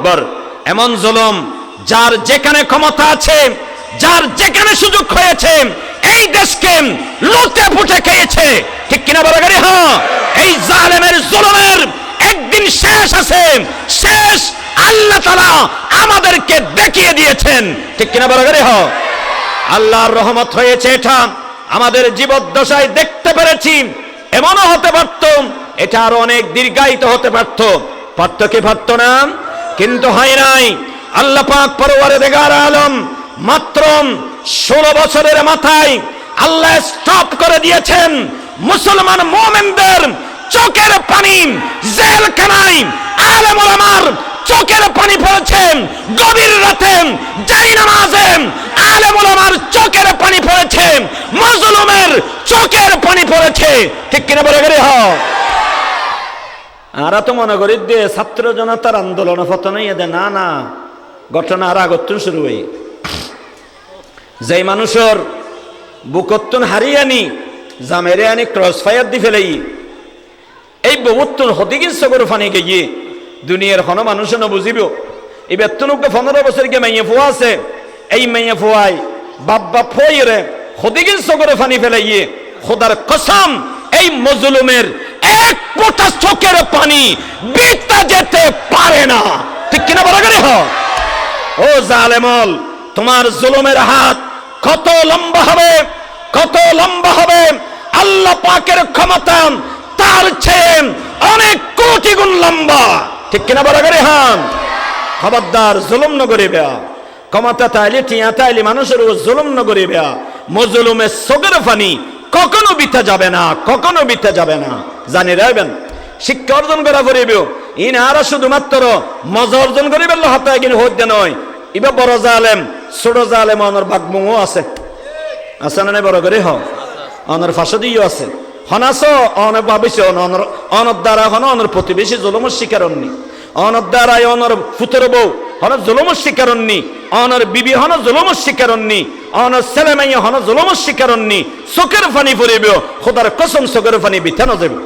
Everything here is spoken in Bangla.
আকবার। এমন জুলুম যার যেখানে ক্ষমতা আছে, যার যেখানে সুযোগ হয়েছে এই দেশকে লুটে পুটে খেয়েছে, ঠিক কিনা বলা গাড়ি? হ্যাঁ, এই জালেমের জুলুমের একদিন শেষ আছে, শেষ আল্লাহ তাআলা আমাদেরকে দেখিয়ে দিয়েছেন, ঠিক কিনা বলা গাড়ি? হ্যাঁ, আল্লাহর রহমত হয়েছে, এটা আমাদের জীবদ্দশায় দেখতে পেরেছি। এমনও হতে পারত এটা আরো অনেক দীর্ঘায়িত হতে পারত, পারত কি পারত না? কিন্তু হয় নাই। আল্লাহ পাক পরওয়ারদিগার আলম মাত্র 16 বছরের মাথায় আল্লাহ স্টপ করে দিয়েছেন মুসলমান মুমিনদের চোখের পানি জেলখানায় আলেম ওলামার চোখের পানি পড়েছে, গভীর রাতে জারি নামাজে আলেম ওলামার চোখের পানি পড়েছে, মাজলুমের চোখের পানি পড়েছে, ঠিক কিনা বলে গেলে? হয় আর তো মনে করি দিয়ে ছাত্র জনতার আন্দোলন পতন না না, ঘটনা আর আগত্তন শুরু হই। যে মানুষের বুকত্তন হারিয়ে আনি জামেরে আনি ক্রস ফায়ার দি ফেলাই এই বহুত্তন হদিগিন সগর ফানি গিয়ে দুনিয়ার কোনো মানুষ না বুঝিব। এই বেতনুকে 15 বছর গিয়ে মাইয়া ফুয়া আছে, এই মাইয়া ফুয়াই বাপ বাপ ফইরে হদিগিন সগর ফানি ফেলাইয়ে খোদার কসম এই মজলুমের এক ফোঁটা চোখের পানি বিতা যেতে পারে না, ঠিক কিনা বলা গেলে? হয় ও জালেমল, তোমার জুলুমের হাত কত লম্বা হবে, কত লম্বা হবে! আল্লাহ পাকের ক্ষমতা তার চেয়ে অনেক কোটি গুণ লম্বা, ঠিক কিনা বলা গেলে? হ্যাঁ, খবরদার জুলুম ন করিবে। ক্ষমতা তাইলে টিয়া তাইলে মানুষের জুলুম ন করিবে। মজলুমের চোখের পানি কখনো বিতা যাবে না, কখনো বিতা যাবে না। জানি রাখবেন, শিক্ষা অর্জন করা করিবে ইন আর শুধুমাত্র মজা অর্জন করিবে হতায় কিন্তু হইতে নয়। এবার বড় জালেম ছোট জালেম অনর বাগমুও আছে, আছে না? বড় করে হ অনর ফাঁসদিও আছে, হনাস অনর ভাবিছে অনর দ্বারা হন অনর প্রতিবেশী জুলুমের শিকার হননি, অনর দ্বারাই অনর ফুতের বউ হন জুলুমের শিকার হননি, অনর বিবি হন জুলুমের শিকার হননি, অনর ছেলে মেয়ে হন জুলুমের শিকার হননি। চোখের পানি পড়িবে, খোদার কসম চোখের পানি বিথা না যাবে।